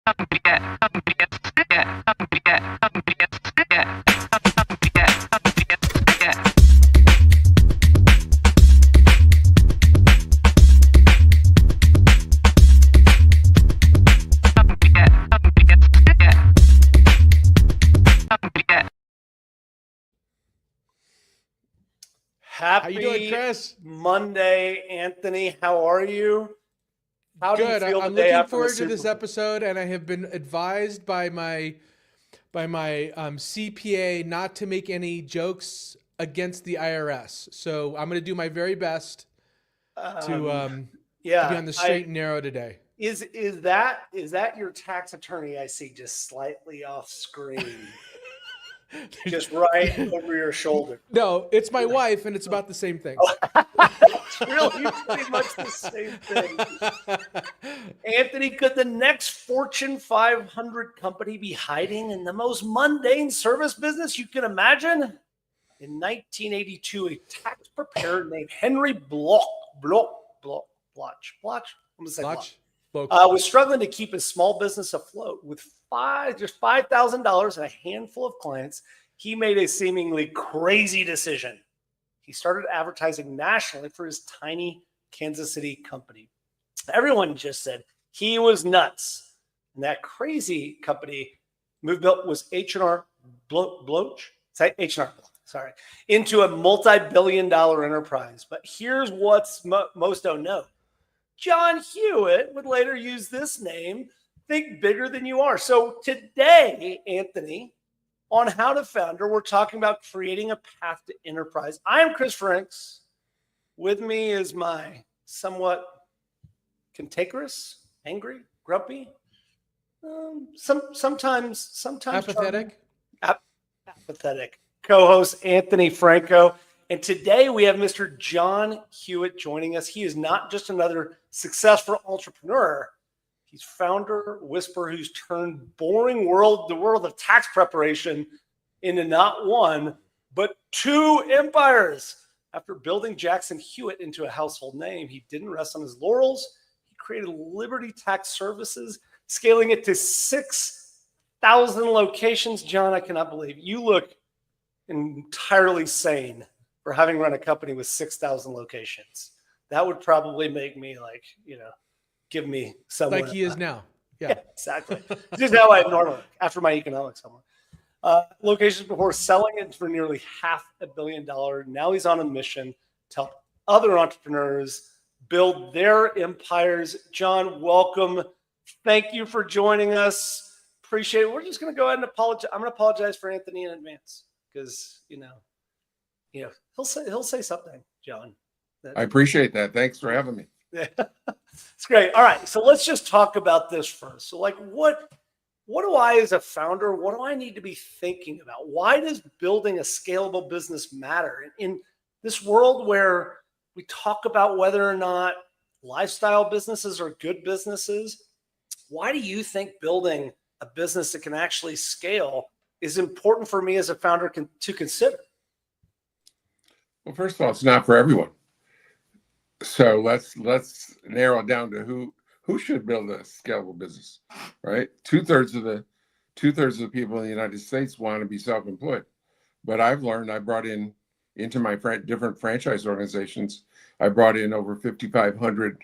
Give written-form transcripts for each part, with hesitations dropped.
How you doing, Chris? Monday, Anthony. How are you? How do Good. you feel I'm the day looking after forward the to this Super Bowl? episode, and I have been advised by my CPA not to make any jokes against the IRS. So I'm going to do my very best to be on the straight and narrow today. Is that your tax attorney I see just slightly off screen? Just right over your shoulder. No, it's my wife, and it's about the same thing. It's really pretty much the same thing. Anthony, could the next Fortune 500 company be hiding in the most mundane service business you can imagine? In 1982, a tax preparer named Henry Bloch was struggling to keep his small business afloat. With just $5,000 and a handful of clients, he made a seemingly crazy decision. He started advertising nationally for his tiny Kansas City company. Everyone just said he was nuts. And that crazy company moved was H&R Bloch, sorry, into a multi-billion-dollar enterprise. But here's what's most don't know. John Hewitt would later use this name, Think Bigger Than You Are. So today, Anthony, on How to Founder, we're talking about creating a path to enterprise. I am Chris Franks. With me is my somewhat cantankerous, angry, grumpy, sometimes apathetic co-host Anthony Franco. And today we have Mr. John Hewitt joining us. He is not just another successful entrepreneur. He's founder, whisperer, who's turned the world of tax preparation into not one, but two empires. After building Jackson Hewitt into a household name, he didn't rest on his laurels. He created Liberty Tax Services, scaling it to 6,000 locations. John, I cannot believe you look entirely sane for having run a company with 6,000 locations. That would probably make me give me someone. Like he is now. Yeah, exactly. This is how I normally, after my economics homework. Locations before selling it for nearly $500 million. Now he's on a mission to help other entrepreneurs build their empires. John, welcome. Thank you for joining us. Appreciate it. We're just going to go ahead and apologize. I'm going to apologize for Anthony in advance because, he'll say something, John. I appreciate that. Thanks for having me. It's great. All right. So let's just talk about this first. So what do I, as a founder, what do I need to be thinking about? Why does building a scalable business matter? In this world where we talk about whether or not lifestyle businesses are good businesses, why do you think building a business that can actually scale is important for me as a founder to consider? Well, first of all, it's not for everyone. So let's narrow it down to who should build a scalable business, right? Two-thirds of the people in the United States want to be self-employed. But I've learned, I brought into my different franchise organizations, I brought in over 5,500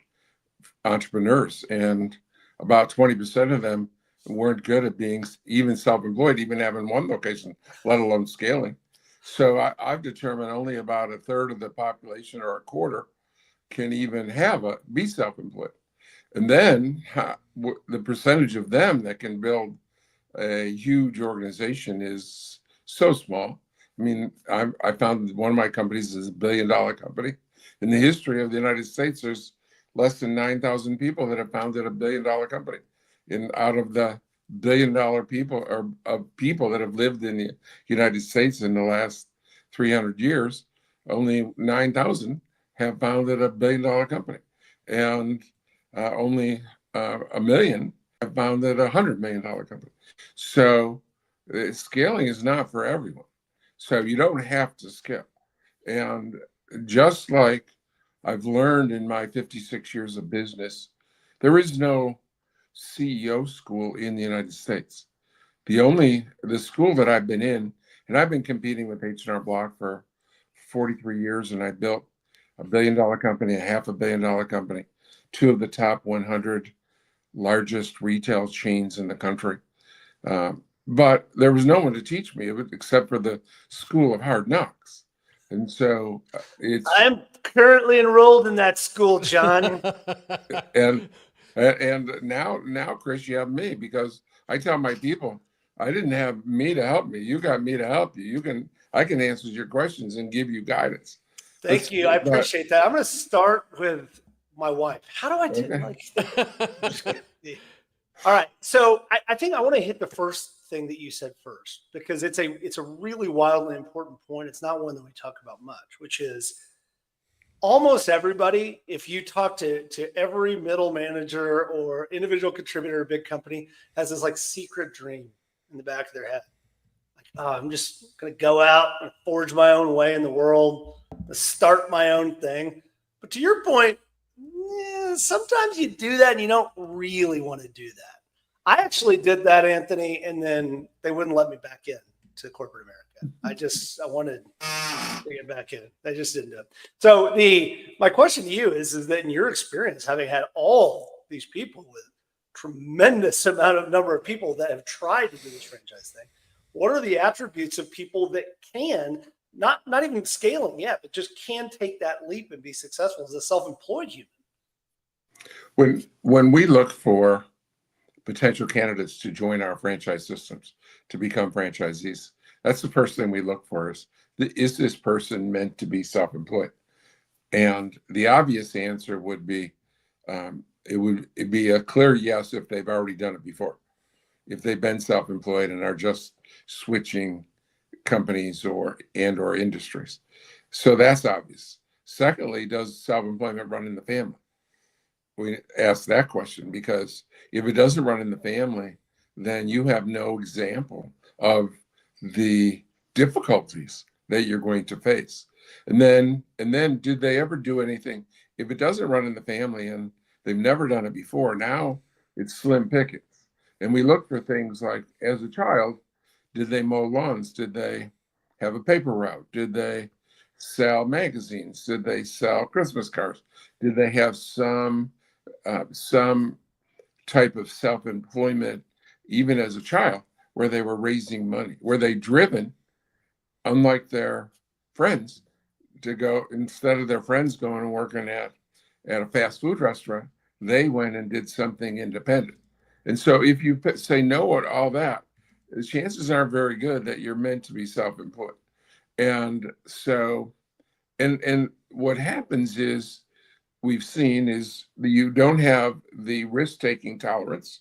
entrepreneurs, and about 20% of them weren't good at being even self-employed, even having one location, let alone scaling. So I've determined only about a third of the population, or a quarter, can even be self-employed. And then the percentage of them that can build a huge organization is so small. I mean, I found one of my companies is $1 billion company. In the history of the United States, there's less than 9,000 people that have founded $1 billion company. And out of the $1 billion people, or of people that have lived in the United States in the last 300 years, only 9,000 have founded $1 billion company. And only 1 million have founded $100 million company. So scaling is not for everyone. So you don't have to scale. And just like I've learned in my 56 years of business, there is no CEO school in the United States. The school that I've been in, and I've been competing with H&R Block for 43 years, and I built a $1 billion company, a $500 million company, two of the top 100 largest retail chains in the country. But there was no one to teach me except for the School of Hard Knocks. And so I'm currently enrolled in that school, John. and now, Chris, you have me, because I tell my people, I didn't have me to help me. You got me to help you. I can answer your questions and give you guidance. Thank you. I appreciate that. I'm going to start with my wife. How do I do All right. So I think I want to hit the first thing that you said first, because it's a really wildly important point. It's not one that we talk about much, which is almost everybody, if you talk to every middle manager or individual contributor at a big company, has this like secret dream in the back of their head. Like, oh, I'm just going to go out and forge my own way in the world, start my own thing. But to your point, sometimes you do that and you don't really want to do that. I actually did that, Anthony, and then they wouldn't let me back in to corporate America. I wanted to get back in. They just didn't do it. So my question to you is that in your experience, having had all these people with tremendous number of people that have tried to do this franchise thing, what are the attributes of people that can, not even scaling yet, but just can take that leap and be successful as a self-employed human? When we look for potential candidates to join our franchise systems, to become franchisees, that's the first thing we look for is this person meant to be self-employed? And the obvious answer would be, it'd be a clear yes if they've already done it before. If they've been self-employed and are just switching companies or industries. So that's obvious. Secondly, does self-employment run in the family? We ask that question because if it doesn't run in the family, then you have no example of the difficulties that you're going to face. And then did they ever do anything? If it doesn't run in the family and they've never done it before, now it's slim pickings. And we look for things like, as a child, did they mow lawns? Did they have a paper route? Did they sell magazines? Did they sell Christmas cards? Did they have some type of self-employment, even as a child, where they were raising money? Were they driven, unlike their friends, to go, instead of their friends going and working at a fast food restaurant, they went and did something independent? And so if you say no to all that, the chances aren't very good that you're meant to be self-employed. And so, and what happens is, we've seen is that you don't have the risk-taking tolerance,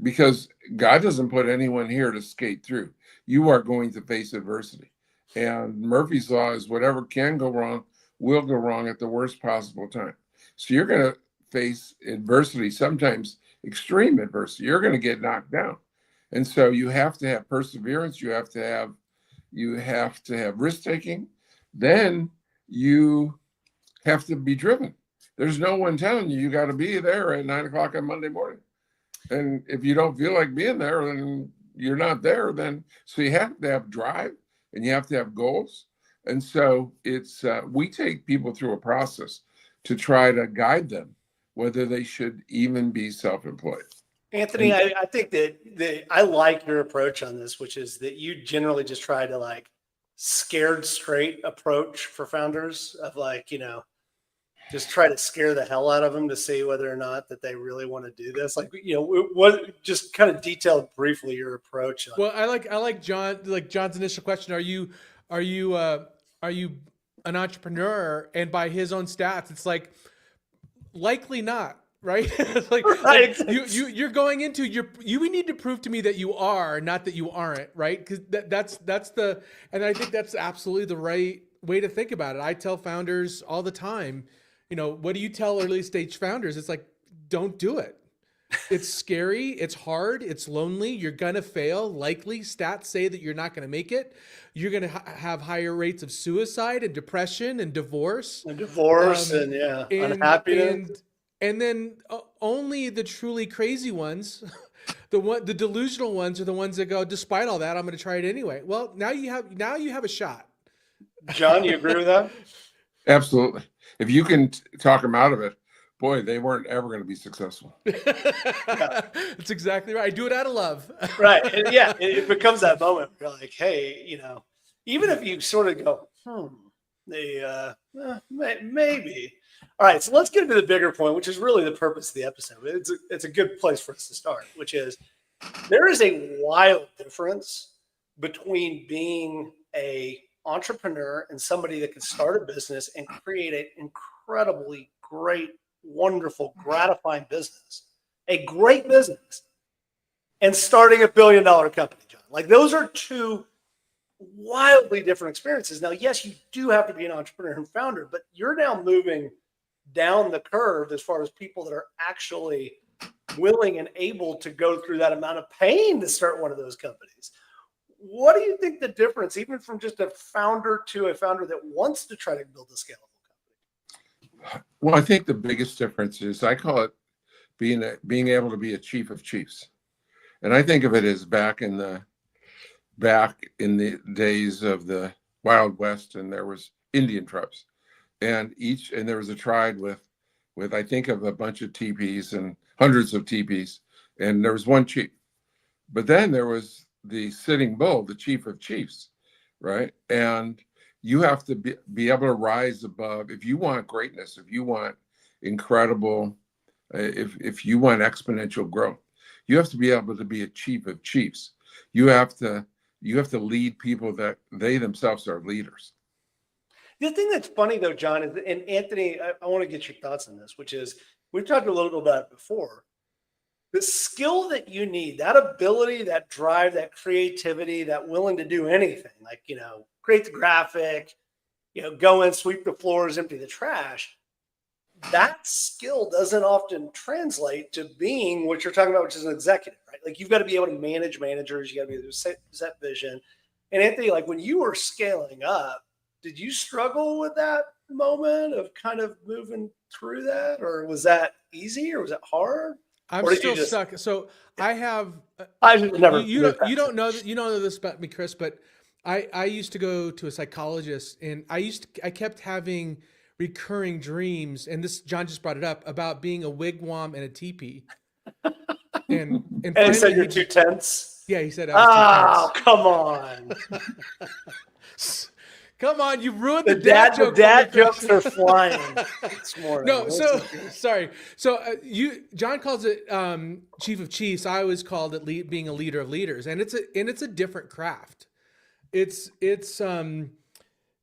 because God doesn't put anyone here to skate through. You are going to face adversity. And Murphy's Law is whatever can go wrong will go wrong at the worst possible time. So you're going to face adversity, sometimes extreme adversity. You're going to get knocked down. And so you have to have perseverance. You have to have risk-taking. Then you have to be driven. There's no one telling you got to be there at 9 o'clock on Monday morning. And if you don't feel like being there, then you're not there. So you have to have drive and you have to have goals. And so we take people through a process to try to guide them whether they should even be self-employed. Anthony, I think that I like your approach on this, which is that you generally just try to like scared straight approach for founders of just try to scare the hell out of them to see whether or not that they really want to do this. What just kind of detailed briefly your approach. Well, I like John's initial question. Are you an entrepreneur? And by his own stats, it's likely not. Right? Right. You're going into you need to prove to me that you are, not that you aren't, right? Because and I think that's absolutely the right way to think about it. I tell founders all the time, what do you tell early stage founders? It's like, don't do it. It's scary. It's hard. It's lonely. You're going to fail. Likely stats say that you're not going to make it. You're going to have higher rates of suicide and depression and divorce. Unhappiness. And then only the truly crazy ones, the delusional ones are the ones that go, despite all that, I'm going to try it anyway. Well, now you have a shot. John, you agree with that? Absolutely. If you can talk them out of it, boy, they weren't ever going to be successful. That's exactly right. I do it out of love. Right. And yeah, it becomes that moment where you're like, hey, even if you sort of go, maybe. All right, so let's get into the bigger point, which is really the purpose of the episode. It's a good place for us to start, which is there is a wild difference between being a entrepreneur and somebody that can start a business and create an incredibly great, wonderful, gratifying business, a great business, and starting $1 billion company, John. Like those are two wildly different experiences. Now, yes, you do have to be an entrepreneur and founder, but you're now moving down the curve as far as people that are actually willing and able to go through that amount of pain to start one of those companies. What do you think the difference, even from just a founder to a founder that wants to try to build a scalable company? Well, I think the biggest difference is I call it being able to be a chief of chiefs. And I think of it as back in the days of the Wild West, and there was Indian tribes. And there was a tribe with I think of a bunch of teepees and hundreds of teepees, and there was one chief. But then there was the sitting bull, the chief of chiefs, right? And you have to be able to rise above. If you want greatness, if you want incredible, if you want exponential growth, you have to be able to be a chief of chiefs. You have to lead people that they themselves are leaders. The thing that's funny though, John, is, and Anthony, I want to get your thoughts on this, which is we've talked a little bit about it before. The skill that you need, that ability, that drive, that creativity, that willing to do anything, like, create the graphic, go in, sweep the floors, empty the trash. That skill doesn't often translate to being what you're talking about, which is an executive, right? Like you've got to be able to manage managers. You got to be able to set vision. And Anthony, like when you were scaling up, did you struggle with that moment of kind of moving through that, or was that easy, or was it hard? I'm still stuck. So I have. I never. You don't know this about me, Chris, but I used to go to a psychologist, and I kept having recurring dreams, and this John just brought it up about being a wigwam and a teepee. And he said you're too tense. Yeah, he said I was too tense. Come on. Come on, you ruined the dad joke. The dad jokes are flying this morning. No, sorry. So John calls it chief of chiefs. I always called it being a leader of leaders, and it's a different craft. It's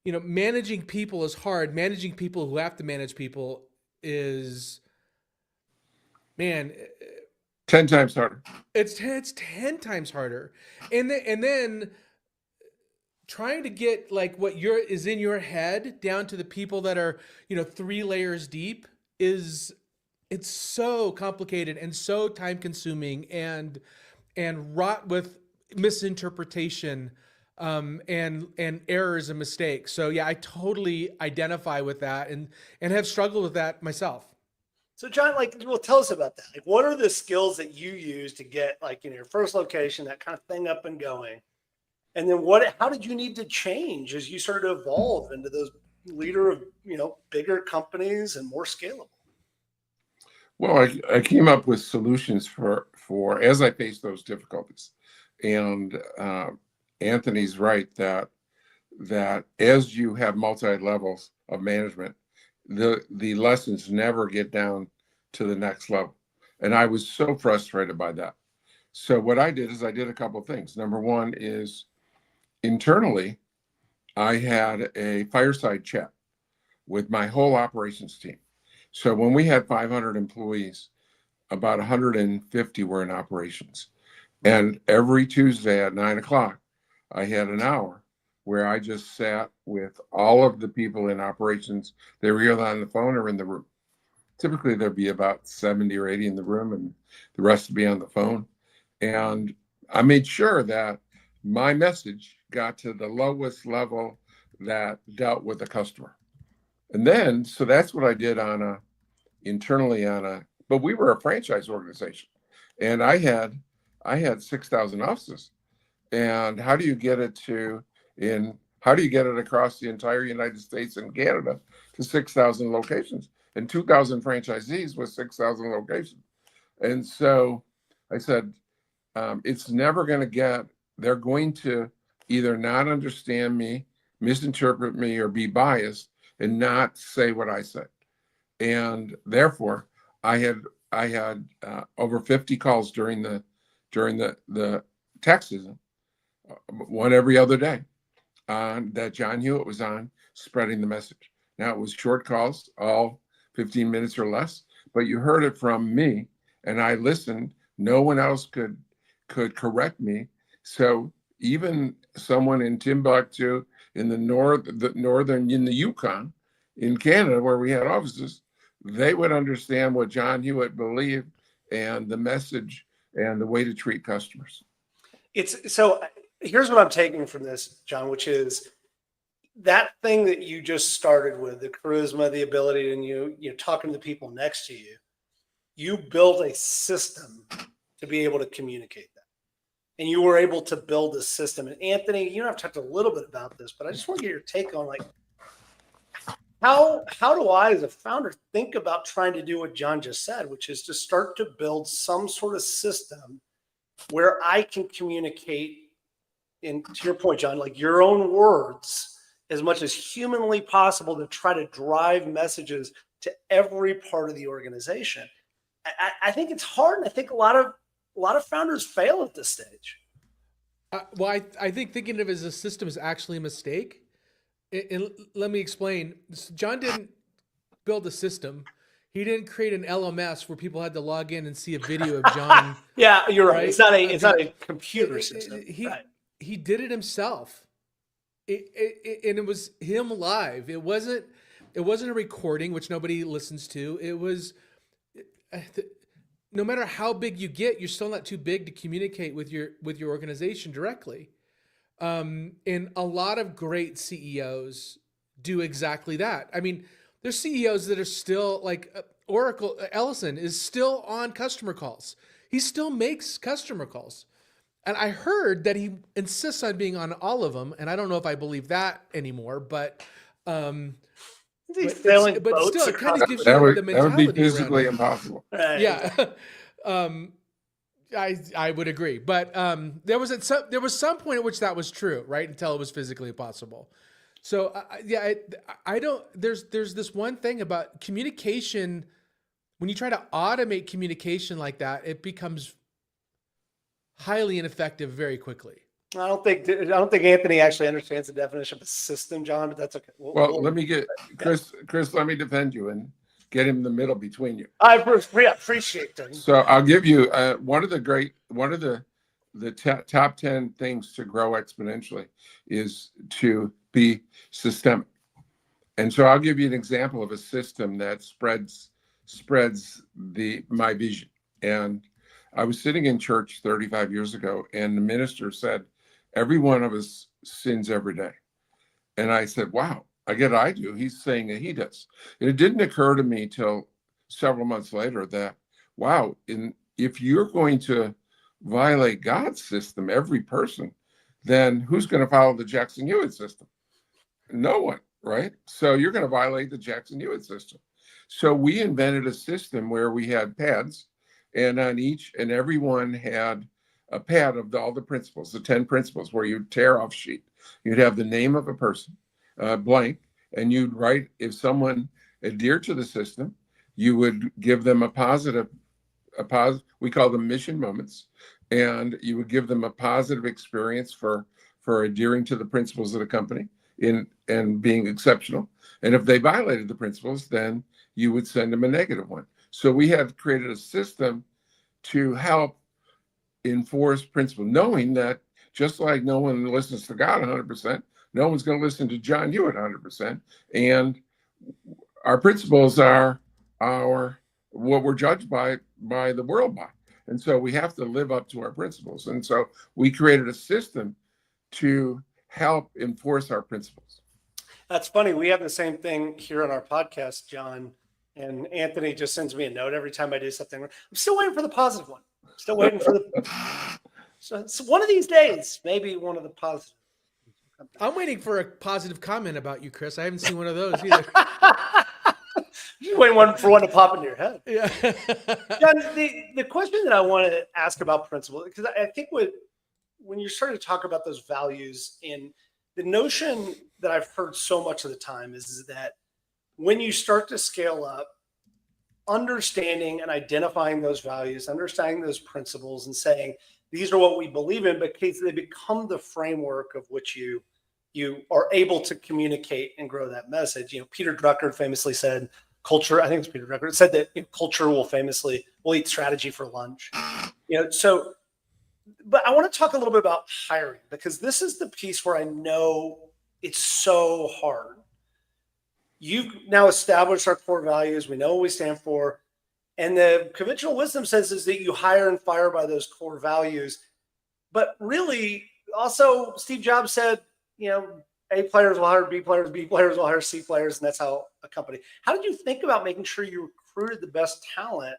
managing people is hard. Managing people who have to manage people is, man, 10 times harder. It's 10 times harder, and then trying to get like what is in your head down to the people that are 3 layers deep it's so complicated and so time consuming and wrought with misinterpretation and errors and mistakes. So yeah, I totally identify with that and have struggled with that myself. So John, tell us about that. Like, what are the skills that you use to get your first location, that kind of thing up and going? And then how did you need to change as you started to evolve into those leader of, bigger companies and more scalable? Well, I came up with solutions for as I faced those difficulties. And Anthony's right that as you have multi-levels of management, the lessons never get down to the next level. And I was so frustrated by that. So what I did is I did a couple of things. Number one is internally, I had a fireside chat with my whole operations team. So when we had 500 employees, about 150 were in operations. And every Tuesday at 9:00, I had an hour where I just sat with all of the people in operations. They were either on the phone or in the room. Typically, there'd be about 70 or 80 in the room, and the rest would be on the phone. And I made sure that my message got to the lowest level that dealt with the customer. And then, so that's what I did on internally but we were a franchise organization, and I had 6,000 offices. And how do you get it across the entire United States and Canada to 6,000 locations and 2,000 franchisees with 6,000 locations? And so I said, it's never going to they're going to either not understand me, misinterpret me, or be biased and not say what I said. And therefore, I had over 50 calls during the tax season, one every other day, that John Hewitt was on spreading the message. Now, it was short calls, all 15 minutes or less, but you heard it from me, and I listened. No one else could correct me. So even someone in Timbuktu, in the northern, in the Yukon, in Canada, where we had offices, they would understand what John Hewitt believed and the message and the way to treat customers. So here's what I'm taking from this, John, which is that thing that you just started with, the charisma, the ability, and you talking to the people next to you, you built a system to be able to communicate that. And you were able to build a system. And Anthony, you and I've talked a little bit about this, but I just want to get your take on, like, how do I, as a founder, think about trying to do what John just said, which is to start to build some sort of system where I can communicate, in, to your point, John, like your own words as much as humanly possible to try to drive messages to every part of the organization. I think it's hard, and I think a lot of founders fail at this stage. Well, I think thinking of it as a system is actually a mistake. And let me explain. John didn't build a system. He didn't create an LMS where people had to log in and see a video of John. Yeah, you're right. It's not a computer system. He did it himself. And it was him live. It wasn't a recording, which nobody listens to. It was, no matter how big you get, you're still not too big to communicate with your organization directly. And a lot of great CEOs do exactly that. I mean, there's CEOs that are still like Oracle. Ellison is still on customer calls. He still makes customer calls. And I heard that he insists on being on all of them. And I don't know if I believe that anymore, but he's failing but boats still, it kind of gives that you the mentality. That would be physically impossible. Right. Yeah. I would agree, but there was some point at which that was true, right? Until it was physically impossible. So I don't. There's this one thing about communication. When you try to automate communication like that, it becomes highly ineffective very quickly. I don't think Anthony actually understands the definition of a system, John, but that's okay. Let me get Chris. Let me defend you and get him in the middle between you. I appreciate that. So I'll give you one of the top 10 things to grow exponentially is to be systemic. And so I'll give you an example of a system that spreads my vision. And I was sitting in church 35 years ago, and the minister said, every one of us sins every day. And I said, wow, I get I do. He's saying that he does. And it didn't occur to me till several months later that, wow, if you're going to violate God's system, every person, then who's going to follow the Jackson Hewitt system? No one, right? So you're going to violate the Jackson Hewitt system. So we invented a system where we had pads, and on each and every one had a pad of all the principles, the 10 principles, where you'd tear off sheet. You'd have the name of a person, blank, and you'd write, if someone adhered to the system, you would give them a positive, we call them mission moments, and you would give them a positive experience for adhering to the principles of the company and being exceptional. And if they violated the principles, then you would send them a negative one. So we had created a system to help enforce principle, knowing that just like no one listens to God 100%, no one's going to listen to John Hewitt 100%. And our principles are what we're judged by the world by. And so we have to live up to our principles. And so we created a system to help enforce our principles. That's funny. We have the same thing here on our podcast, John. And Anthony just sends me a note every time I do something. I'm still waiting for the positive one. Still waiting for the. So one of these days, maybe one of the positive. I'm waiting for a positive comment about you, Chris. I haven't seen one of those either. You're waiting for one to pop into your head. Yeah. John, the question that I want to ask about principle, because I think when you're starting to talk about those values, and the notion that I've heard so much of the time is that when you start to scale up, understanding and identifying those values, understanding those principles, and saying these are what we believe in, because they become the framework of which you are able to communicate and grow that message. Peter Drucker famously said, culture, I think it's Peter Drucker, said that culture will eat strategy for lunch. So, but I want to talk a little bit about hiring, because this is the piece where I know it's so hard. You've now established our core values. We know what we stand for. And the conventional wisdom says is that you hire and fire by those core values. But really, also, Steve Jobs said, A players will hire B players will hire C players, and that's how a company. How did you think about making sure you recruited the best talent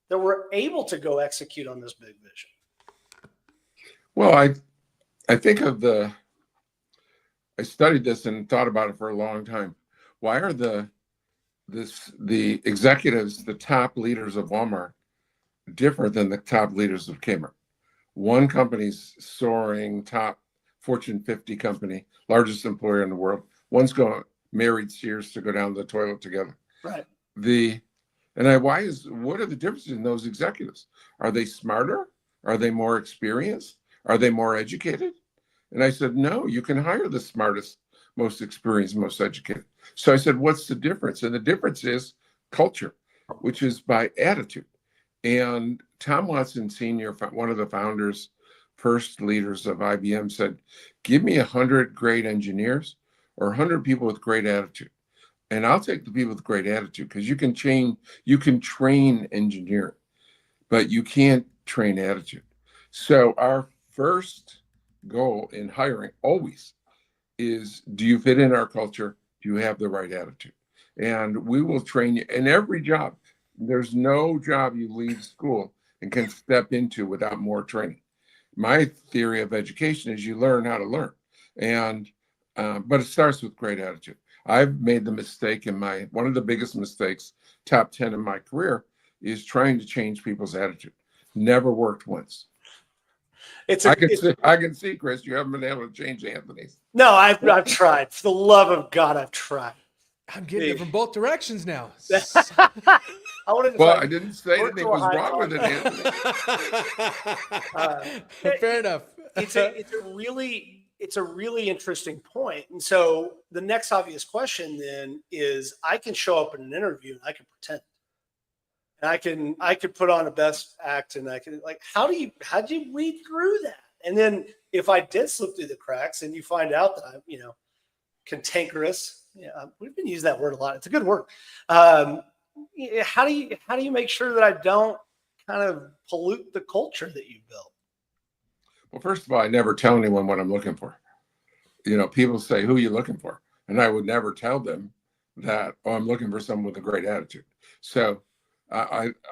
that were able to go execute on this big vision? Well, I think I studied this and thought about it for a long time. Why are the executives, the top leaders of Walmart, different than the top leaders of Kmart? One company's soaring, top Fortune 50 company, largest employer in the world. One's married Sears to go down the toilet together. Right. What are the differences in those executives? Are they smarter? Are they more experienced? Are they more educated? And I said, no, you can hire the smartest, most experienced, most educated. So I said, what's the difference? And the difference is culture, which is by attitude. And Tom Watson Sr., one of the founders, first leaders of IBM, said, give me 100 great engineers or 100 people with great attitude. And I'll take the people with great attitude, because you can train engineering, but you can't train attitude. So our first goal in hiring always is, do you fit in our culture? Do you have the right attitude? And we will train you in every job. There's no job you leave school and can step into without more training. My theory of education is you learn how to learn. But it starts with great attitude. I've made the mistake one of the biggest mistakes, top 10 in my career, is trying to change people's attitude. Never worked once. I can see, Chris, you haven't been able to change Anthony's. No, I've tried. For the love of God, I've tried. I'm getting it from both directions now. I didn't say anything was wrong with it, Anthony. Fair enough. It's a really interesting point. And so the next obvious question then is, I can show up in an interview and I can pretend. And I could put on a best act, and I can, how'd you read through that? And then if I did slip through the cracks and you find out that I'm, cantankerous, we've been using that word a lot. It's a good word. How do you make sure that I don't kind of pollute the culture that you built? Well, first of all, I never tell anyone what I'm looking for. People say, who are you looking for? And I would never tell them that, I'm looking for someone with a great attitude. So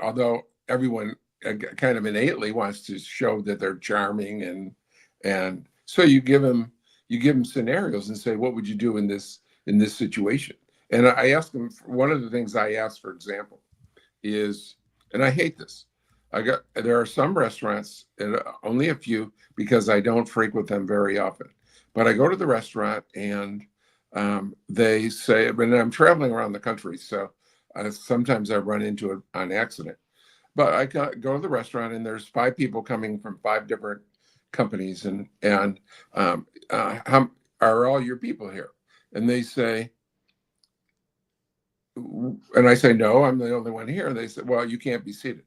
although everyone kind of innately wants to show that they're charming, and so you give them scenarios and say, what would you do in this situation? And I ask them, one of the things I ask, for example, is, and I hate this, there are some restaurants, and only a few, because I don't frequent them very often, but I go to the restaurant and they say, and I'm traveling around the country, so sometimes I run into it on accident. But I go to the restaurant and there's 5 people coming from 5 different companies, and how are all your people here? And they say, and I say, no, I'm the only one here. And they say, well, you can't be seated.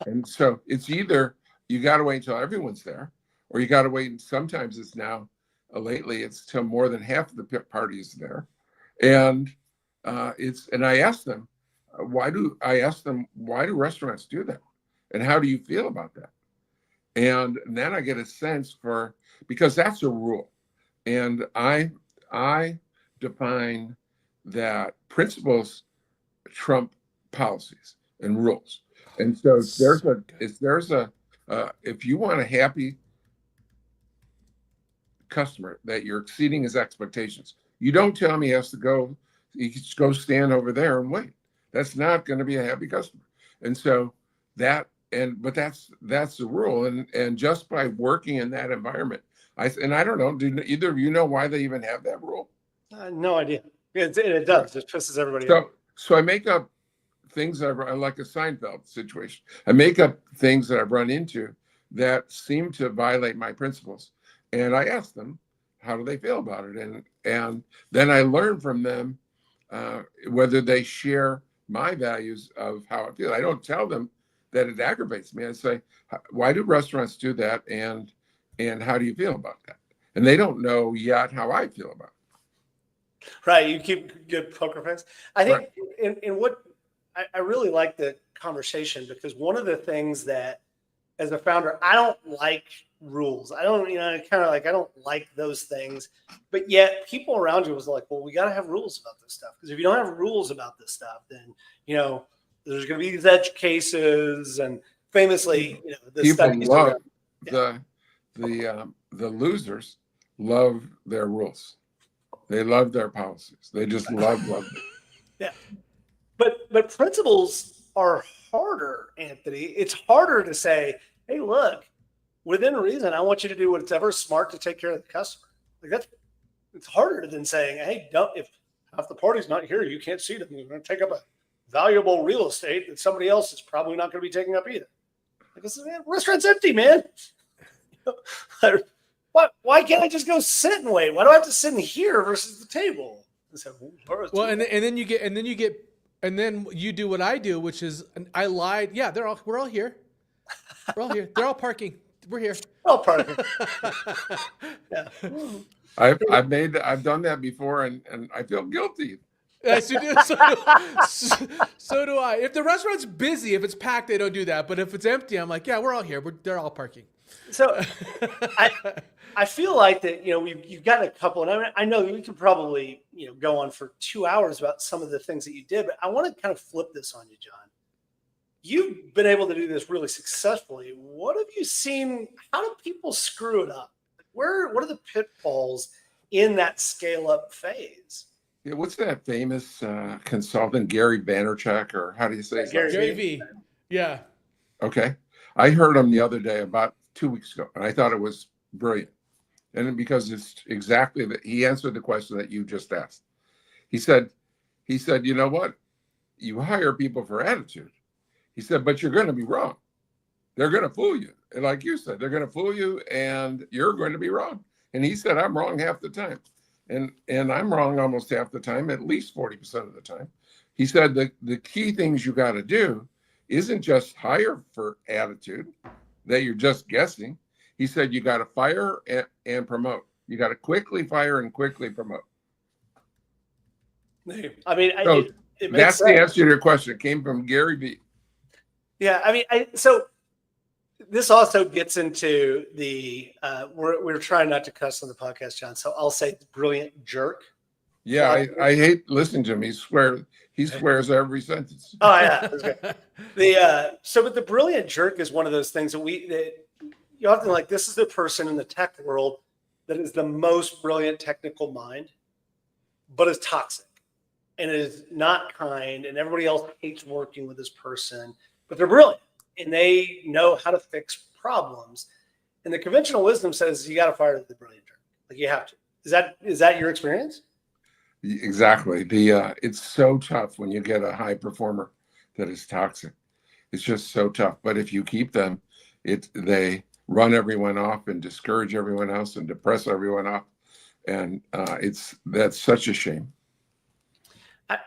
And so it's either you got to wait until everyone's there, or you got to wait. And sometimes it's now, lately, it's till more than half of the party is there. And and I ask them, why do restaurants do that? And how do you feel about that? And then I get a sense because that's a rule. And I define that principles trump policies and rules. And so if you want a happy customer that you're exceeding his expectations, you don't tell him he can just go stand over there and wait. That's not going to be a happy customer. And so but that's the rule. And just by working in that environment, I don't know, do either of you know why they even have that rule? No idea. It does. It pisses everybody off. So I make up things that I like a Seinfeld situation. I make up things that I've run into that seem to violate my principles. And I ask them, how do they feel about it? And then I learn from them whether they share my values of how I feel. I don't tell them that it aggravates me. I say, why do restaurants do that? And how do you feel about that? And they don't know yet how I feel about it. Right. You keep good poker face. I think in what I really like the conversation, because one of the things that as a founder, I don't like rules. I don't like those things, but yet people around you was like, well, we got to have rules about this stuff. Because if you don't have rules about this stuff, then, there's going to be these edge cases, and famously, the people studies love around, the losers love their rules. They love their policies. They just love them. Yeah. But principles are harder, Anthony. It's harder to say, hey, look, within reason, I want you to do whatever smart to take care of the customer. It's harder than saying, hey, if half the party's not here, you can't see them. You're going to take up a valuable real estate that somebody else is probably not going to be taking up either. Restaurant's empty, man. Why can't I just go sit and wait? Why do I have to sit in here versus the table? And then you do what I do, which is I lied. Yeah, we're all here. We're all here. They're all parking. We're here. All parking. Yeah. I've done that before, and I feel guilty. Yes, you do. So do I. If the restaurant's busy, if it's packed, they don't do that. But if it's empty, I'm like, yeah, we're all here. They're all parking. So I feel like that, you've gotten a couple, and I know we could probably, go on for 2 hours about some of the things that you did, but I want to kind of flip this on you, John. You've been able to do this really successfully. What have you seen? How do people screw it up? What are the pitfalls in that scale up phase? Yeah, what's that famous consultant, Gary Vaynerchuk, or how do you say it? Gary V. Yeah. Okay. I heard him the other day about 2 weeks ago, and I thought it was brilliant. And because it's exactly that, he answered the question that you just asked. He said, you know what? You hire people for attitude. He said, but you're going to be wrong. They're going to fool you. And like you said, they're going to fool you, and you're going to be wrong. And he said, I'm wrong half the time. And I'm wrong almost half the time, at least 40% of the time. He said the key things you got to do isn't just hire for attitude that you're just guessing. He said you got to fire and promote. You got to quickly fire and quickly promote. I mean, so that's the answer to your question. It came from Gary V. Yeah, I mean, so this also gets into the we're trying not to cuss on the podcast, John. So I'll say brilliant jerk. Yeah, I hate listening to him. He swears every sentence. Oh yeah, that's great. But the brilliant jerk is one of those things that you often like. This is the person in the tech world that is the most brilliant technical mind, but is toxic and is not kind, and everybody else hates working with this person. But they're brilliant and they know how to fix problems. And the conventional wisdom says you got to fire the brilliant jerk. Like you have to. Is that your experience? Exactly. It's so tough when you get a high performer that is toxic. It's just so tough. But if you keep them, they run everyone off and discourage everyone else and depress everyone off. And that's such a shame.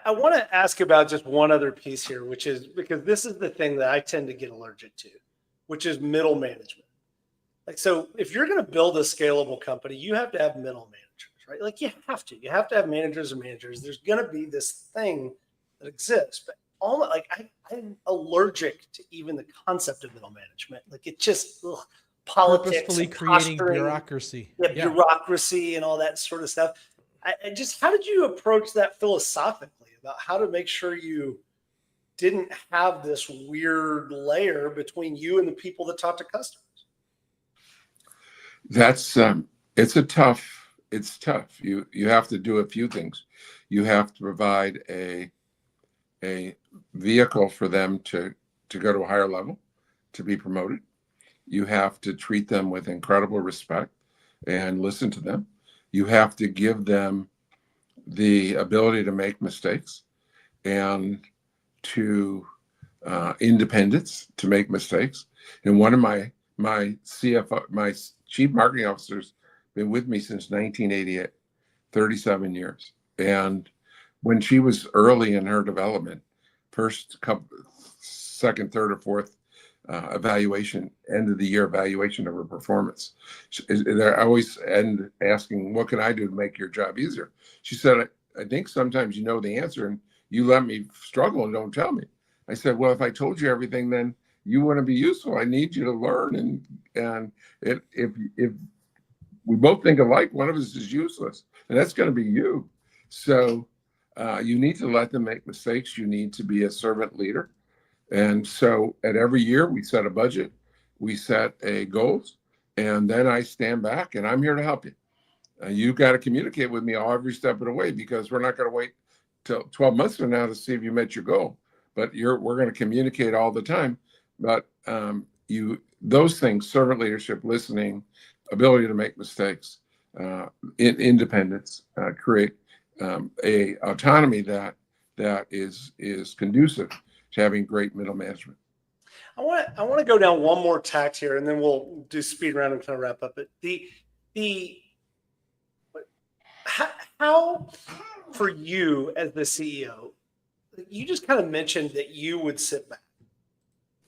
I want to ask about just one other piece here, which is because this is the thing that I tend to get allergic to, which is middle management. Like, so if you're going to build a scalable company, you have to have middle managers, right? Like you have to have managers and managers. There's going to be this thing that exists, but I'm allergic to even the concept of middle management. Like it just politics, purposefully creating bureaucracy, bureaucracy and all that sort of stuff. How did you approach that philosophically about how to make sure you didn't have this weird layer between you and the people that talk to customers? That's it's tough. You have to do a few things. You have to provide a vehicle for them to go to a higher level, to be promoted. You have to treat them with incredible respect and listen to them. You have to give them the ability to make mistakes and to independence to make mistakes. And one of my CFO, my chief marketing officers, been with me since 1988, 37 years. And when she was early in her development, first couple, second, third, or fourth evaluation, end of the year evaluation of her performance, I always end asking, "What can I do to make your job easier?" She said, I think sometimes you know the answer and you let me struggle and don't tell me." I said, "Well, if I told you everything, then you wouldn't be useful. I need you to learn. And if we both think alike, one of us is useless, and that's going to be you. So you need to let them make mistakes. You need to be a servant leader. And so at every year, we set a budget, we set a goals, and then I stand back and I'm here to help you. You've got to communicate with me every step of the way, because we're not going to wait till 12 months from now to see if you met your goal. But we're going to communicate all the time. But those things, servant leadership, listening, ability to make mistakes, independence, create a autonomy that is conducive to having great middle management. I want to go down one more tact here, and then we'll do speed round and kind of wrap up. But how for you as the CEO, you just kind of mentioned that you would sit back.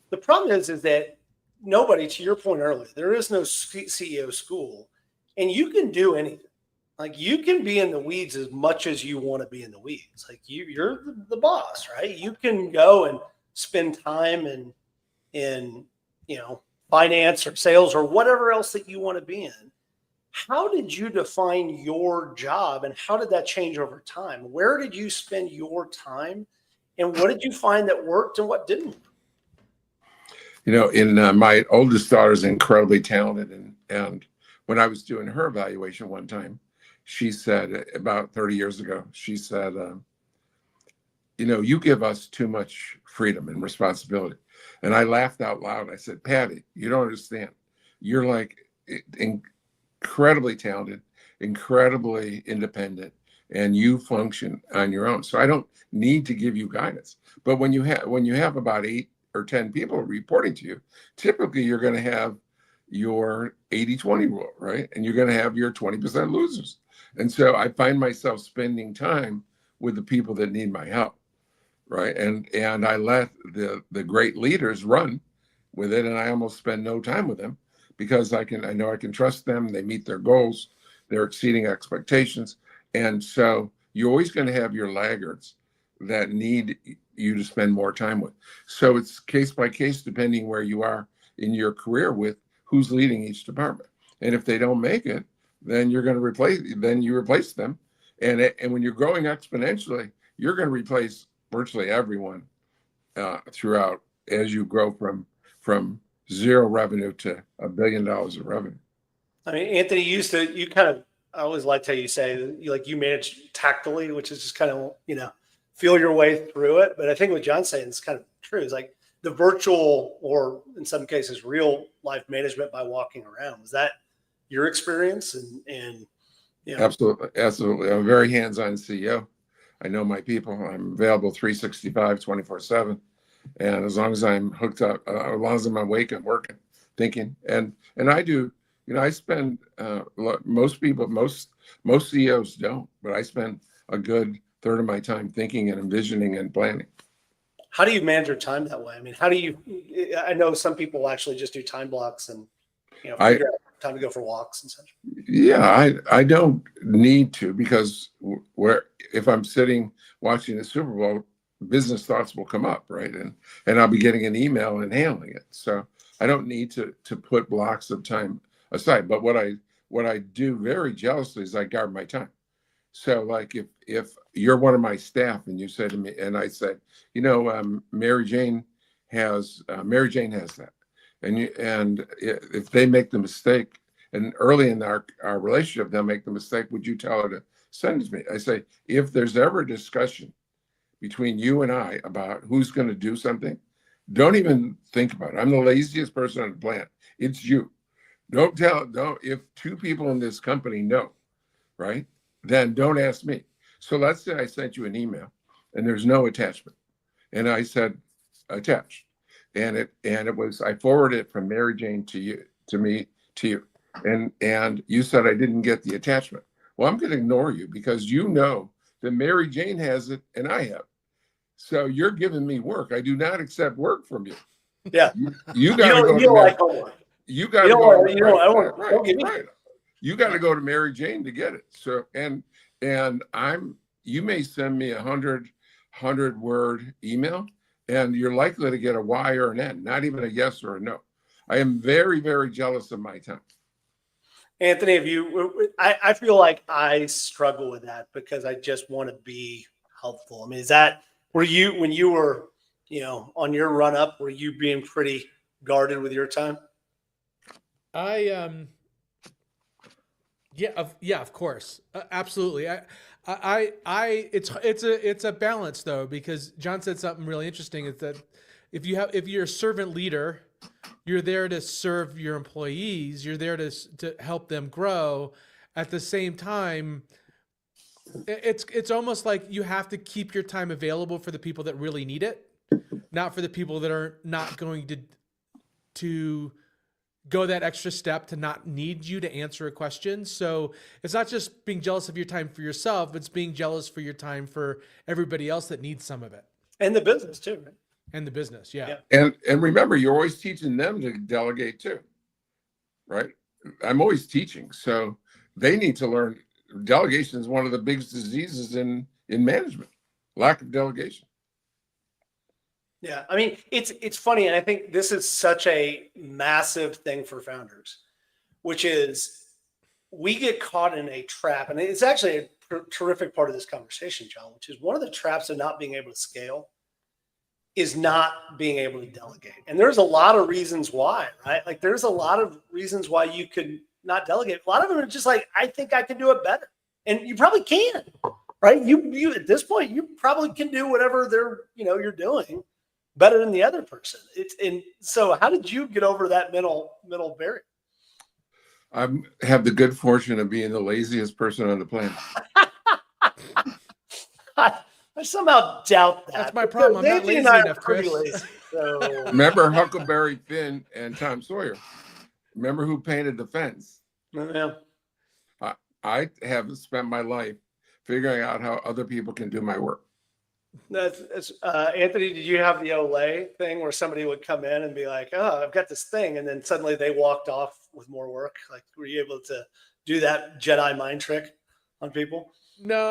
The problem is that nobody, to your point earlier, there is no CEO school, and you can do anything. Like, you can be in the weeds as much as you want to be in the weeds. Like, you're the boss, right? You can go and spend time in finance or sales or whatever else that you want to be in. How did you define your job, and how did that change over time? Where did you spend your time, and what did you find that worked and what didn't? My oldest daughter is incredibly talented, and when I was doing her evaluation one time, she said, about 30 years ago, she said, "You give us too much freedom and responsibility." And I laughed out loud. I said, "Patty, you don't understand. You're like incredibly talented, incredibly independent, and you function on your own. So I don't need to give you guidance." But when you have about 8 or 10 people reporting to you, typically you're going to have your 80-20 rule, right? And you're going to have your 20% losers. And so I find myself spending time with the people that need my help, right? And I let the great leaders run with it, and I almost spend no time with them, because I know I can trust them. They meet their goals, they're exceeding expectations. And so you're always going to have your laggards that need you to spend more time with. So it's case by case, depending where you are in your career with who's leading each department. And if they don't make it, then you replace them. And when you're growing exponentially, you're going to replace virtually everyone throughout, as you grow from zero revenue to $1 billion of revenue. I mean, Anthony, I always liked how you say you manage tactily, which is just kind of, feel your way through it. But I think what John's saying is kind of true. It's like the virtual, or in some cases, real life management by walking around. Was that your experience? And Absolutely. I'm a very hands-on CEO. I know my people. I'm available 365, 24/7. And as long as I'm hooked up, as long as I'm awake and working, thinking, and I do, I spend most CEOs don't, but I spend a good third of my time thinking and envisioning and planning. How do you manage your time that way? I mean, I know some people actually just do time blocks and figure out time to go for walks and such. Yeah, I don't need to, because if I'm sitting watching the Super Bowl, business thoughts will come up, right? And I'll be getting an email and handling it. So I don't need to put blocks of time aside. But what I do very jealously is I guard my time. So like if you're one of my staff and you said to me, and I said, Mary Jane has that, and if they make the mistake, and early in our relationship they'll make the mistake, would you tell her to send it to me? I say, if there's ever a discussion between you and I about who's going to do something, don't even think about it. I'm the laziest person on the planet. It's you. Don't if two people in this company know, right? Then don't ask me. So let's say I sent you an email and there's no attachment. And I said attached. And it was, I forwarded it from Mary Jane to you, to me, to you. And you said I didn't get the attachment. Well, I'm going to ignore you because you know that Mary Jane has it and I have it. So you're giving me work. I do not accept work from you. Yeah. You got to go to Mary. You got to go. Right. You got to go to Mary Jane to get it. So and you may send me 100 word email, and you're likely to get a Y or an N, not even a yes or a no. I am very, very jealous of my time. Anthony, I feel like I struggle with that because I just want to be helpful. I mean, were you, when you were, on your run up, were you being pretty guarded with your time? Yeah, of course. Absolutely. It's a balance though, because John said something really interesting, is that if you're a servant leader, you're there to serve your employees, you're there to help them grow. At the same time, it's almost like you have to keep your time available for the people that really need it, not for the people that are not going to go that extra step to not need you to answer a question. So it's not just being jealous of your time for yourself, it's being jealous for your time for everybody else that needs some of it. And the business too, right? And the business, yeah. And remember, you're always teaching them to delegate too, right? I'm always teaching. So they need to learn. Delegation is one of the biggest diseases in management, lack of delegation. Yeah, I mean, it's funny, and I think this is such a massive thing for founders, which is we get caught in a trap, and it's actually a terrific part of this conversation, John, which is one of the traps of not being able to scale is not being able to delegate. And there's a lot of reasons why, right? Like there's a lot of reasons why you could not delegate. A lot of them are just like, I think I can do it better. And you probably can, right? You at this point, you probably can do whatever you're doing better than the other person. So how did you get over that middle barrier? I have the good fortune of being the laziest person on the planet. I somehow doubt that. That's my problem. I'm not lazy enough, Chris. Lazy, so. Remember Huckleberry Finn and Tom Sawyer? Remember who painted the fence? Yeah. I have spent my life figuring out how other people can do my work. That's Anthony, did you have the Olay thing where somebody would come in and be like, oh, I've got this thing, and then suddenly they walked off with more work? Like, were you able to do that Jedi mind trick on people? No,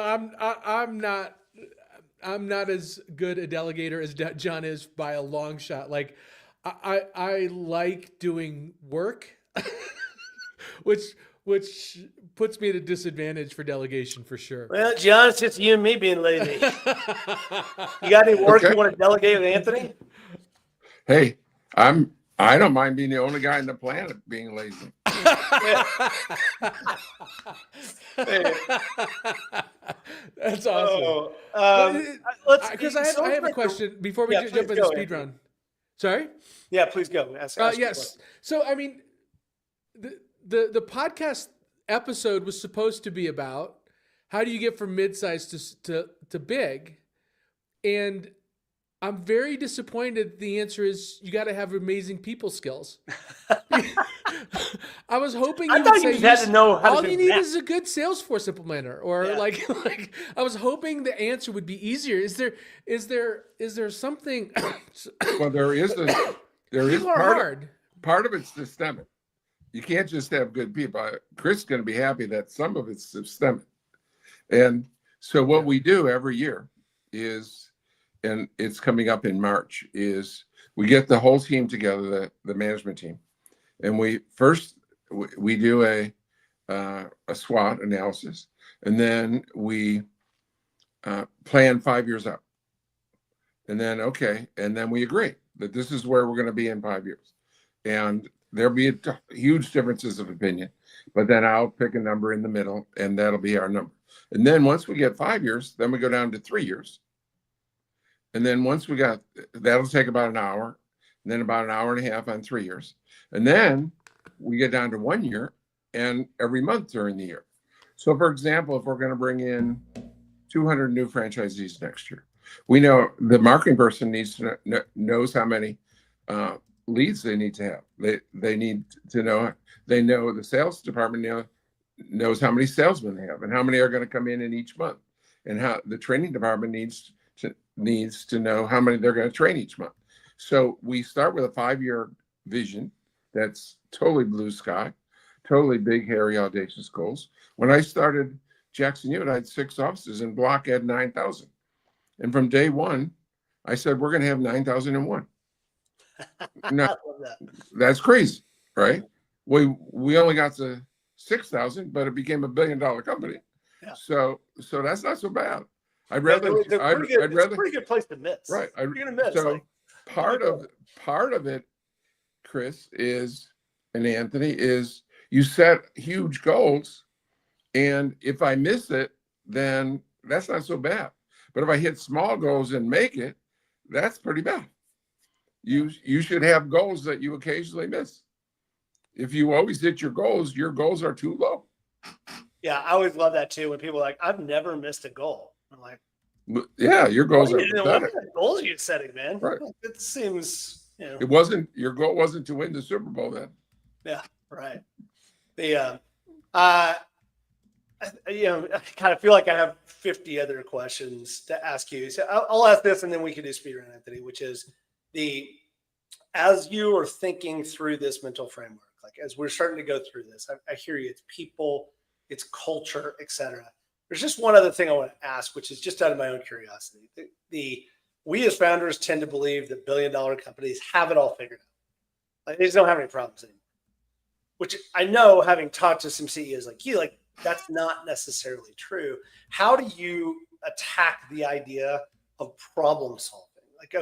I'm not as good a delegator as John is by a long shot. Like I like doing work, which puts me at a disadvantage for delegation for sure. Well, John, it's just you and me being lazy. You got any work you want to delegate with Anthony? Hey, I don't mind being the only guy on the planet being lazy. That's awesome. Because I have a question before we jump into the speed run. Sorry? Yeah, please go. Ask yes. So, I mean, the podcast episode was supposed to be about how do you get from mid-size to big, and I'm very disappointed. The answer is you got to have amazing people skills. I was hoping you would say you had to know how all to you do need that. is a good Salesforce implementer, or like I was hoping the answer would be easier. Is there something? Well, there is hard. Part of it's systemic. You can't just have good people. Chris is going to be happy that some of it's systemic. And so what we do every year is, and it's coming up in March, is we get the whole team together, the management team. And we do a SWOT analysis, and then we plan 5 years out. And then, and then we agree that this is where we're going to be in 5 years. And there'll be huge differences of opinion, but then I'll pick a number in the middle, and that'll be our number. And then once we get 5 years, then we go down to 3 years. And then once we got, that'll take about an hour, and then about an hour and a half on 3 years. And then we get down to 1 year and every month during the year. So for example, if we're going to bring in 200 new franchisees next year, we know the marketing person knows how many leads they need to have. They need to know, they know the sales department knows how many salesmen they have and how many are going to come in each month. And how the training department needs to know how many they're going to train each month. So we start with a 5-year vision that's totally blue sky, totally big, hairy, audacious goals. When I started Jackson Hewitt, I had 6 offices, and Block had 9,000. And from day one, I said, we're going to have 9,001. Now, that's crazy, right? We only got to 6,000, but it became a $1 billion company. Yeah. So that's not so bad. I'd rather. It's a pretty good place to miss. Right. You're gonna miss. So part of it, Chris, and Anthony, is you set huge goals, and if I miss it, then that's not so bad. But if I hit small goals and make it, that's pretty bad. You should have goals that you occasionally miss. If you always hit your goals are too low. Yeah, I always love that too. When people are like, I've never missed a goal. I'm like, yeah, your goals are pathetic. What kind of goals are you setting, man? Right. It seems, it wasn't, your goal wasn't to win the Super Bowl then. Yeah, right. I kind of feel like I have 50 other questions to ask you. So I'll ask this, and then we can do speed round, Anthony, which is as you are thinking through this mental framework, like as we're starting to go through this, I hear you. It's people, it's culture, etc. There's just one other thing I want to ask, which is just out of my own curiosity. We as founders tend to believe that $1 billion companies have it all figured out. Like, they just don't have any problems anymore. Which I know, having talked to some CEOs like you, like that's not necessarily true. How do you attack the idea of problem solving? Like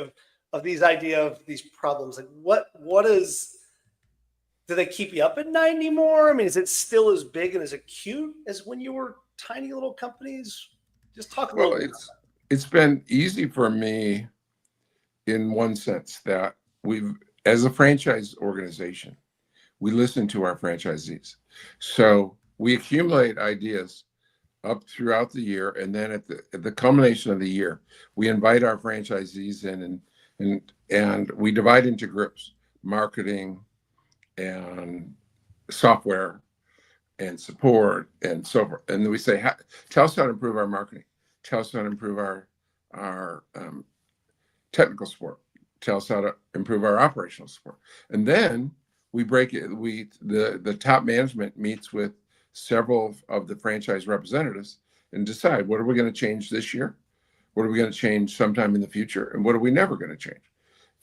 of these idea of these problems? Like what is, do they keep you up at night anymore? I mean, is it still as big and as acute as when you were tiny little companies? Just talk a little bit. It's been easy for me in one sense that as a franchise organization, we listen to our franchisees. So we accumulate ideas up throughout the year, and then at the culmination of the year, we invite our franchisees in, and we divide into groups: marketing and software and support and so forth. And then we say, tell us how to improve our marketing. Tell us how to improve our technical support. Tell us how to improve our operational support. And then we break it. The top management meets with several of the franchise representatives and decide, what are we going to change this year? What are we going to change sometime in the future? And what are we never going to change?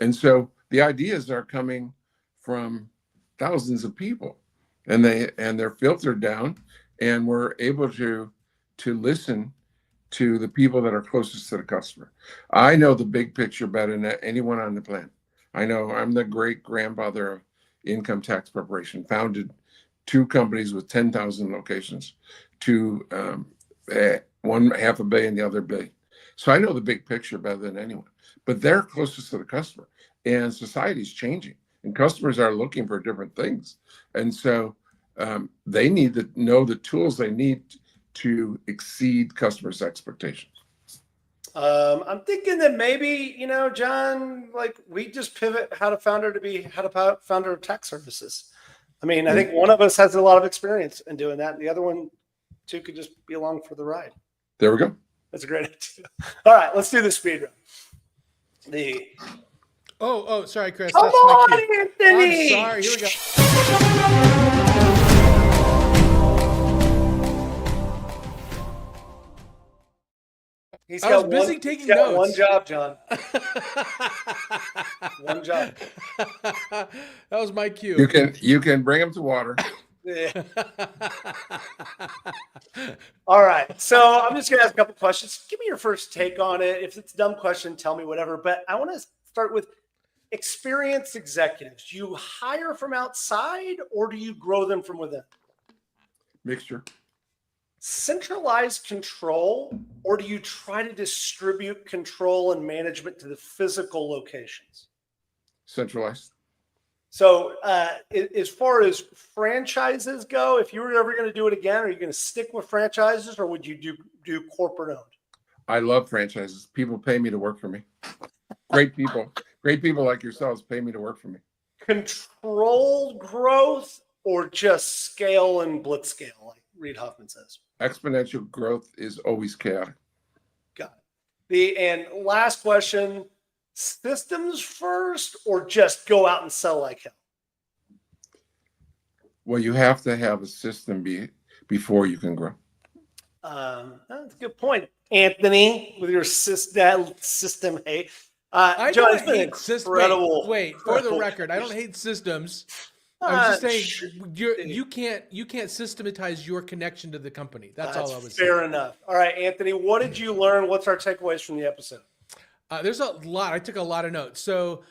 And so the ideas are coming from thousands of people, and they're filtered down, and we're able to listen to the people that are closest to the customer. I know the big picture better than anyone on the planet. I know I'm the great grandfather of income tax preparation, founded 2 companies with 10,000 locations, to one $500 million, the other $1 billion. So I know the big picture better than anyone, but they're closest to the customer, and society's changing, and customers are looking for different things. And so they need to know the tools they need to exceed customers' expectations. I'm thinking that maybe, John, like we just pivot how to founder of tax services. I mean, I think one of us has a lot of experience in doing that, and the other one, two, could just be along for the ride. There we go. That's a great idea. All right, let's do the speed run. Oh, sorry, Chris. Come That's on, my cue. Anthony. I'm sorry. Here we go. He's I was busy taking notes. One job, John. One job. That was my cue. You can bring them to water. Yeah. All right. So I'm just going to ask a couple questions. Give me your first take on it. If it's a dumb question, tell me whatever. But I want to start with experienced executives. Do you hire from outside or do you grow them from within? Mixture. Centralized control, or do you try to distribute control and management to the physical locations? Centralized. So as far as franchises go, if you were ever going to do it again, are you going to stick with franchises or would you do corporate owned? I love franchises. People pay me to work for me. Great people like yourselves pay me to work for me. Controlled growth or just scale and blitz scale, like Reid Hoffman says? Exponential growth is always chaotic. Got it. And last question, systems first or just go out and sell like hell? Well, you have to have a system before you can grow. That's a good point. Anthony, with your system hate. I John, don't hate systems. Wait, for the record, I don't hate systems. I'm just saying you can't systematize your connection to the company. That's all I was saying. Fair enough. All right, Anthony, what did you learn? What's our takeaways from the episode? There's a lot. I took a lot of notes. So,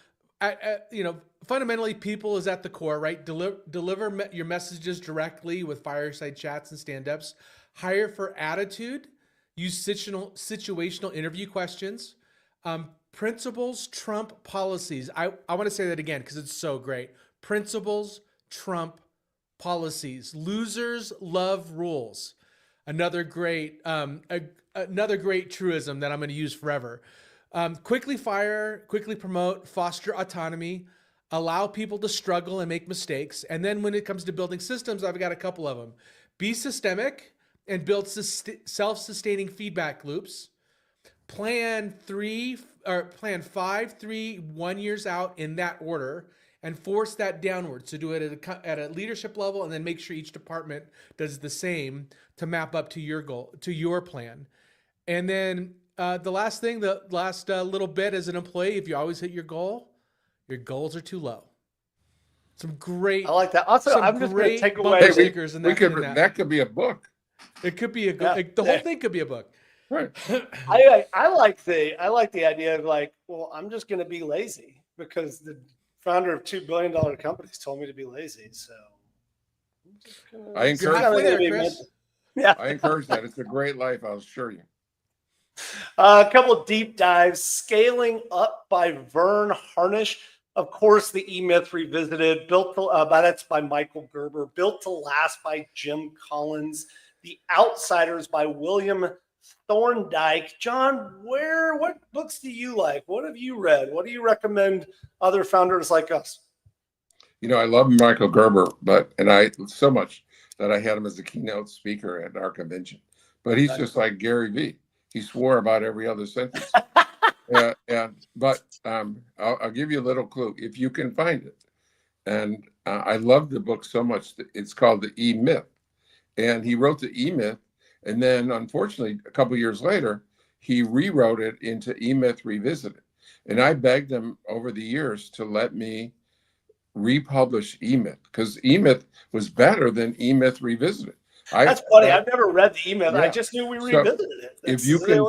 fundamentally, people is at the core, right? Deliver your messages directly with fireside chats and stand-ups. Hire for attitude. Use situational interview questions. Principles trump policies. I want to say that again because it's so great. Principles trump policies. Losers love rules. Another great truism that I'm going to use forever. Quickly fire, quickly promote, foster autonomy, allow people to struggle and make mistakes. And then when it comes to building systems, I've got a couple of them. Be systemic and build self-sustaining feedback loops. Plan 5, 3, 1 years out in that order and force that downward. So do it at a leadership level and then make sure each department does the same to map up to your goal, to your plan. And then the last little bit as an employee, if you always hit your goals are too low. Some great. I like that. Also, I'm just going to take away. That could be a book. It could be the whole thing could be a book. Right. I like the idea of like, well, I'm just going to be lazy because the founder of $2 billion companies told me to be lazy. So I encourage that. It's a great life, I'll assure you. A couple of deep dives. Scaling Up by Vern Harnish. Of course, the E-Myth Revisited. That's by Michael Gerber. Built to Last by Jim Collins. The Outsiders by William Thorndike. John, what books do you like? What have you read? What do you recommend other founders like us? I love Michael Gerber, and I so much that I had him as a keynote speaker at our convention. But he's just like Gary Vee. He swore about every other sentence. But I'll give you a little clue if you can find it. And I love the book so much. It's called The E-Myth. And he wrote the E-Myth. And then, unfortunately, a couple of years later, he rewrote it into E-Myth Revisited. And I begged him over the years to let me republish E-Myth because E-Myth was better than E-Myth Revisited. That's funny. I've never read the E-Myth. Yeah. I just knew we revisited it. If you can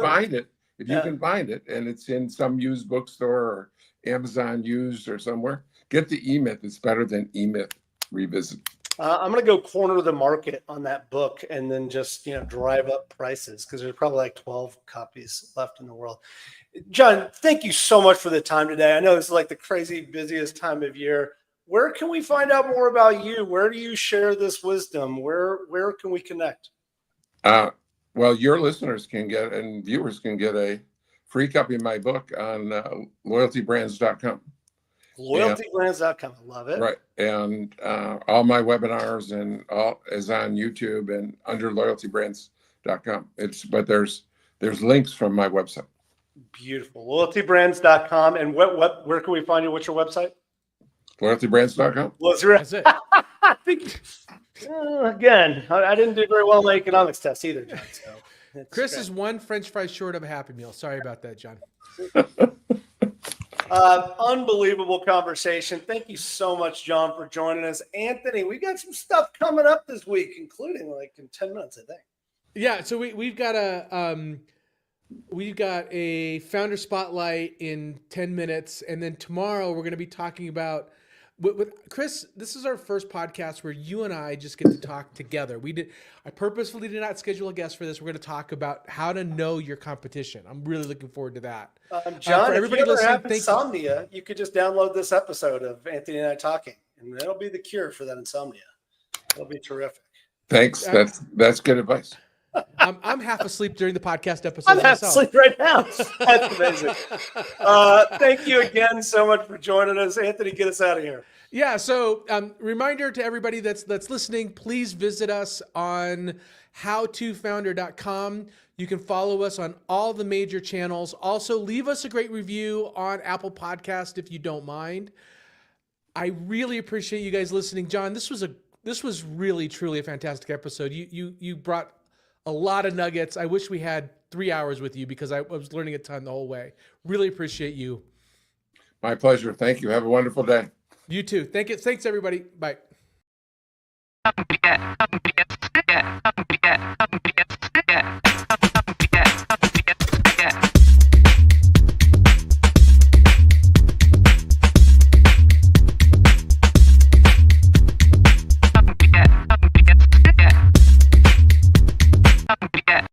find it, and it's in some used bookstore or Amazon used or somewhere, get the E-Myth. It's better than E-Myth Revisited. I'm going to go corner the market on that book and then just, drive up prices because there's probably like 12 copies left in the world. John, thank you so much for the time today. I know this is like the crazy busiest time of year. Where can we find out more about you? Where do you share this wisdom? Where can we connect? Well, your listeners can get and viewers can get a free copy of my book on loyaltybrands.com. Loyaltybrands.com. I love it. Right. And all my webinars and all is on YouTube and under loyaltybrands.com. But there's links from my website. Beautiful. Loyaltybrands.com. And where can we find you? What's your website? Loyaltybrands.com. That's it. I think again, I didn't do very well in my economics test either, John. So Chris is one French fry short of a Happy Meal. Sorry about that, John. Unbelievable conversation. Thank you so much, John, for joining us. Anthony, we got some stuff coming up this week, including like in 10 minutes, I think. Yeah, so we've got a founder spotlight in 10 minutes, and then tomorrow we're going to be talking about with Chris. This is our first podcast where you and I just get to talk together. I purposefully did not schedule a guest for this. We're going to talk about how to know your competition. I'm really looking forward to that. John, for if everybody you ever listening, have thank you. insomnia, you could just download this episode of Anthony and I talking, and that'll be the cure for that insomnia. It'll be terrific. Thanks. That's good advice. I'm half asleep during the podcast episode. I'm half asleep right now. That's amazing. Thank you again so much for joining us. Anthony, get us out of here. Yeah. So reminder to everybody that's listening, please visit us on howtofounder.com. You can follow us on all the major channels. Also, leave us a great review on Apple Podcast if you don't mind. I really appreciate you guys listening. John, this was really, truly a fantastic episode. You brought a lot of nuggets. I wish we had 3 hours with you because I was learning a ton the whole way. Really appreciate you. My pleasure. Thank you. Have a wonderful day. You too. Thanks everybody. Bye. Yeah.